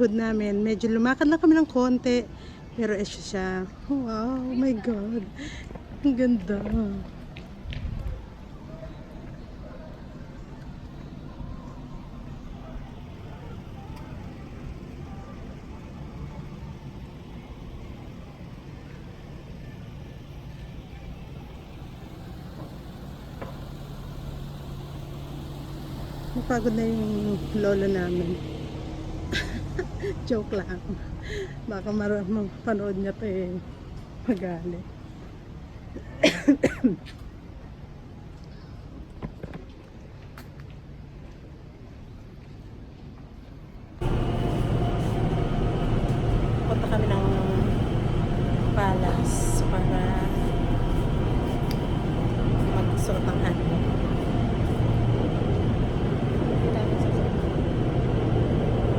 tuhod namin. Medyo lumakad lang kami ng konti. Pero siya. Wow, oh my God. Ang ganda. Napagod na yung lolo namin. Joke lang. Baka panood niya to eh. Magalit. Punta kami ng palace para magsuot ng handbag.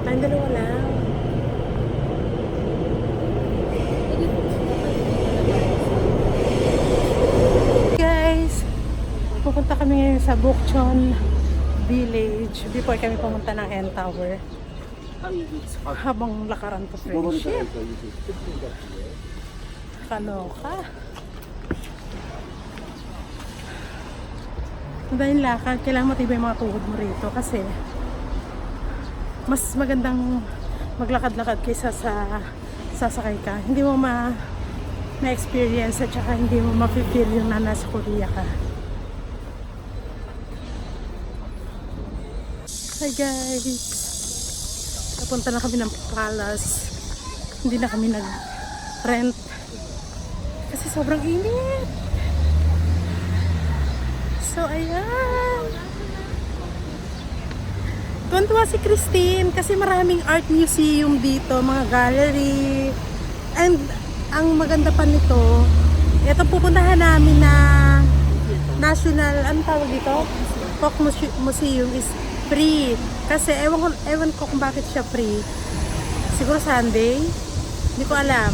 Tayong dalawa lang. Guys, pupunta kami ngayon sa Bukchon Village before kami pumunta ng N Tower. Habang lakaran to friendship. Kaloka. Dahil lakad, kailangan matibay yung mga tuhod mo rito kasi mas magandang maglakad-lakad kaysa sa sasakay ka. Hindi mo ma-experience at saka hindi mo ma-feel yung nasa Korea ka. Hi guys! Napunta na kami ng palace. Hindi na kami nag-rent kasi sobrang init. So ayan. Tuwan-tuwa si Christine kasi maraming art museum dito, mga gallery. And ang maganda pa nito, ito pupuntahan namin na National, ano tawag dito? Folk Museum is free. Kasi ewan ko kung bakit siya free. Siguro Sunday, hindi ko alam.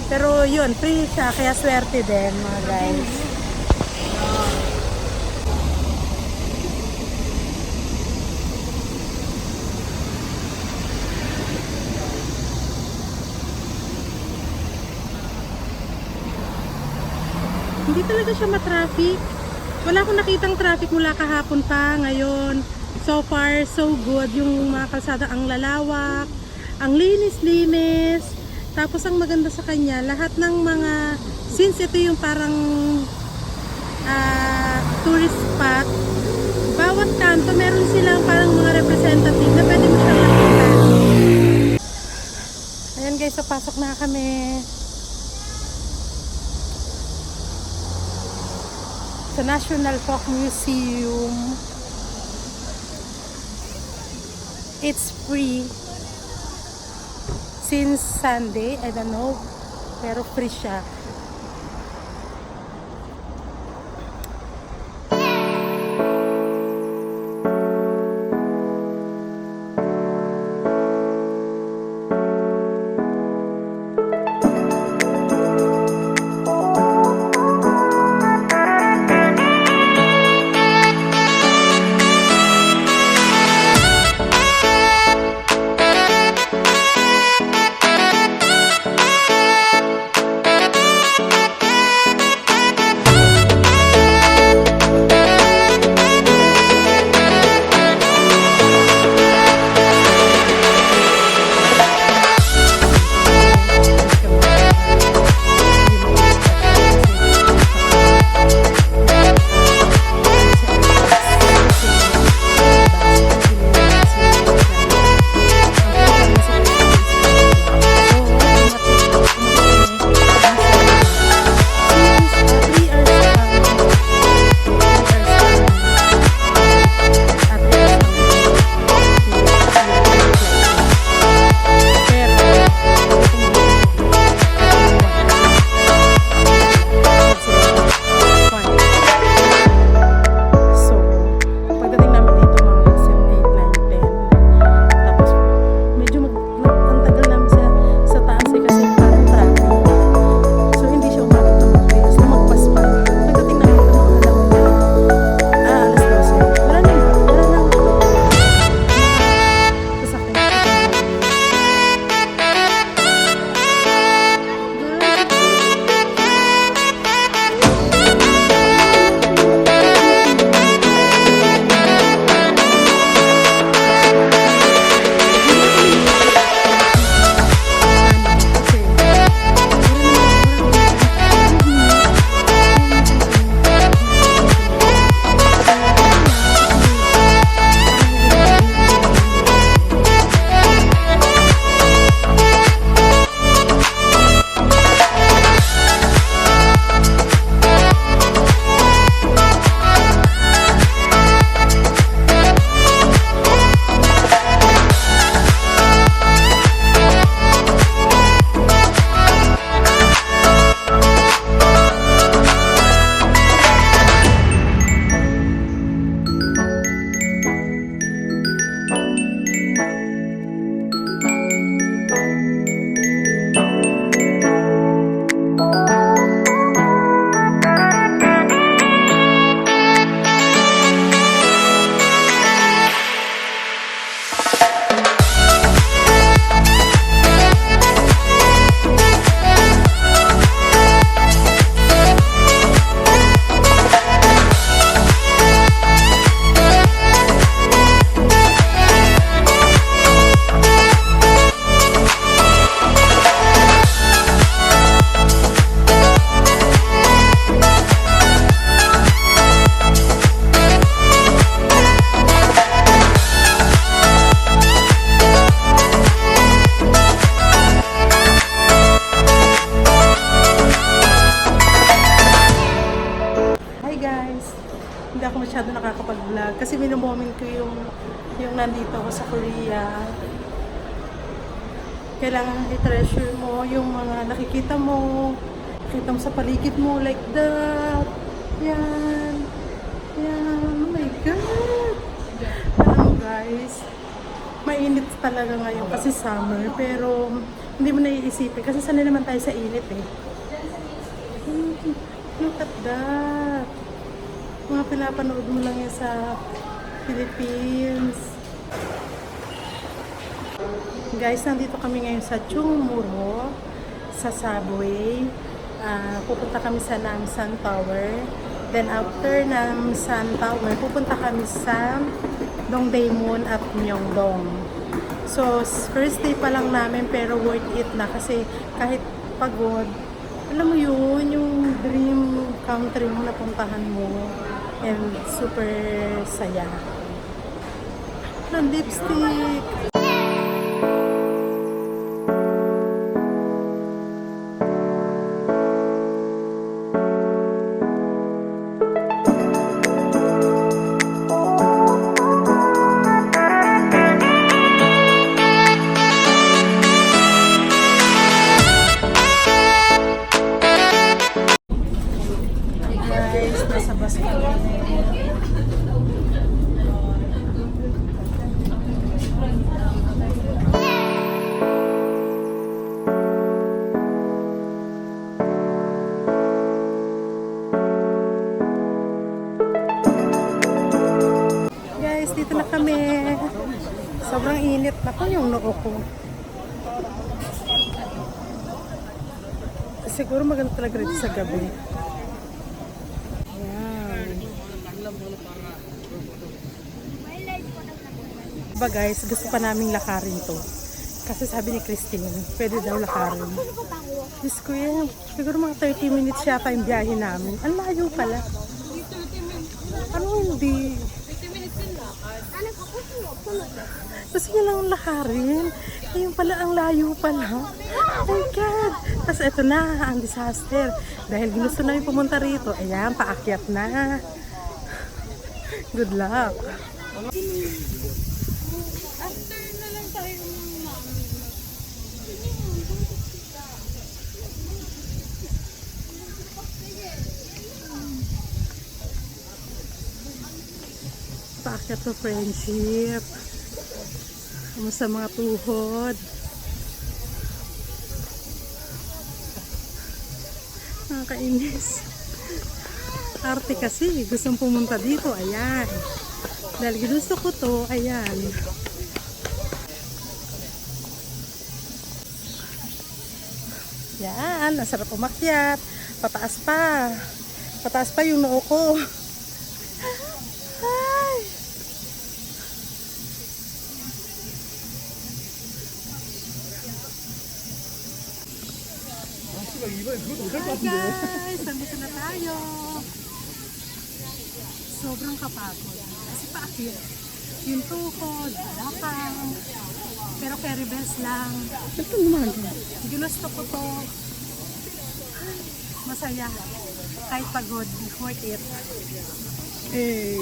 Pero yun, free siya, kaya swerte din mga guys. Hindi talaga siya ma-traffic. Wala akong nakitang traffic mula kahapon pa. Ngayon, so far, so good. Yung mga kalsada ang lalawak, ang linis-linis. Tapos ang maganda sa kanya, lahat ng mga, since ito yung parang tourist spot, bawat kanto meron silang parang mga representative na pwede mo siyang makita. Ayan guys, so pasok na kami sa National Folk Museum. It's free since Sunday, I don't know, pero free siya. ako masyado nakakapag-vlog kasi minomoment ko yung nandito ako sa Korea. Kailangan i-treasure mo yung mga nakikita mo sa paligid mo, like that. Yan. Oh my God. Alam mo guys, mainit talaga ngayon kasi summer, pero hindi mo naiisipin kasi sanay naman tayo sa init eh. Look at that. Mga pinapanood mo lang yan sa Philippines. Guys, nandito kami ngayon sa Chungmuro, sa subway. Pupunta kami sa Namsan Tower. Then after Namsan Tower, pupunta kami sa Dongdaemun at Myeongdong. So, first day pa lang namin pero worth it na kasi kahit pagod, alam mo yun, yung dream country mo napuntahan mo and super saya. Ng lipstick. Nasa bus kami. Guys, dito na kami. Sobrang init. Ako yung noo ko. Siguro maganda talaga rito sa gabi. Diba guys, gusto pa naming lakarin to. Kasi sabi ni Christine, pwede daw lakarin. Diyos ko yan, siguro mga 30 minutes yata yung biyahe namin. Ang layo pala. Ano hindi? 30 minutes yung lakad. Gusto niya lang lakarin. Ayun pala, ang layo pala. Oh my God! Tapos ito na, ang disaster. Dahil gusto namin pumunta rito, ayan, paakyat na. Good luck. After na lang tayo ng mami. Paakyat to friendship. Kamusta mga tuhod? Nakakainis. Arte kasi, gustong pumunta dito, ayan. Dahil gusto ko to, ayan. Yan, nasarap umakyat. Pataas pa. Pataas pa yung noo ko. Ay. Hi guys, nandito na tayo. Sobrang kapagod. Kasi paakyat. Yung tuhod, lakang. Pero carry best lang. Ito naman. Ginusto ko to. Masaya. Kahit pagod, worth it. Eh.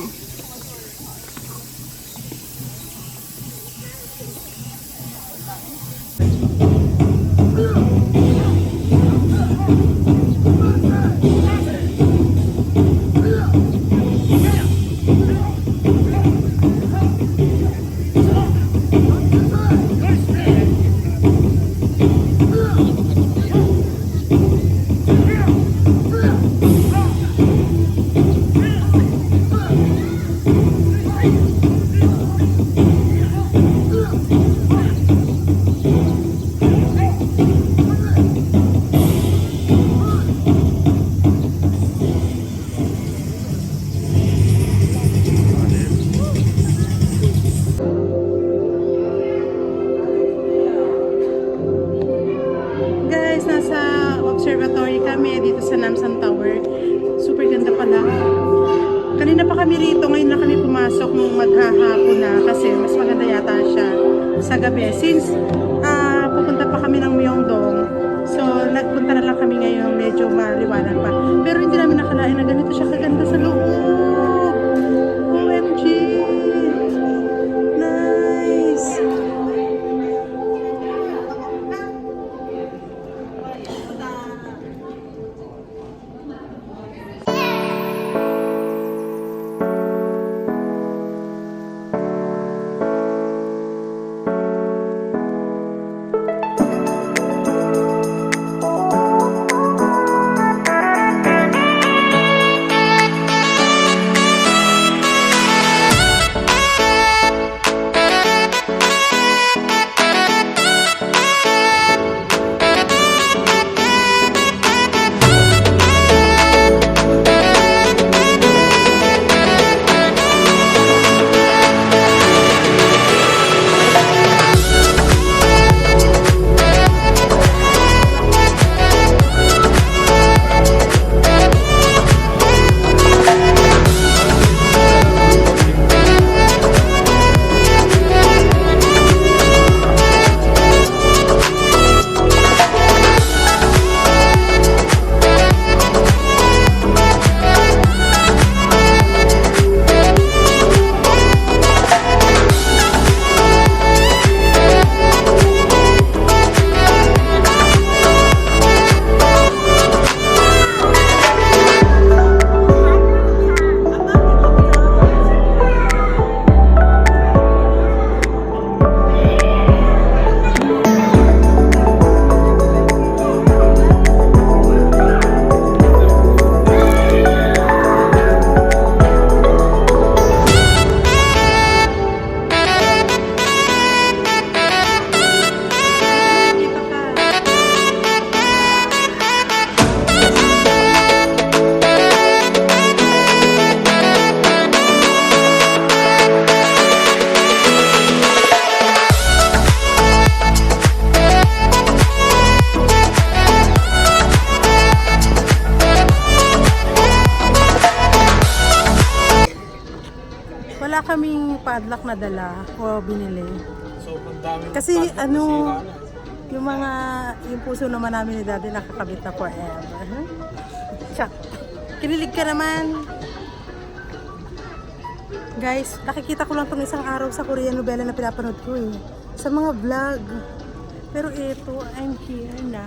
Observatory kami dito sa Namsan Tower. Super ganda pala. Kanina pa kami rito, ngayon na kami pumasok nung maghahapon na kasi mas maganda yata siya sa gabi. Since pupunta pa kami ng Myeongdong, so nagpunta na lang kami ngayon medyo maliwanag pa. Pero hindi namin nakalain na ganito siya kaganda sa loob. wala kaming padlock na dala o binili. So, ang dami ng Kasi padlock na ano, sira na. yung puso naman namin ni Daddy nakakabit na forever. Tsak. Kinilig ka naman. Guys, nakikita ko lang itong isang araw sa Korean novela na pinapanood ko eh. Sa mga vlog. Pero ito, I'm here na.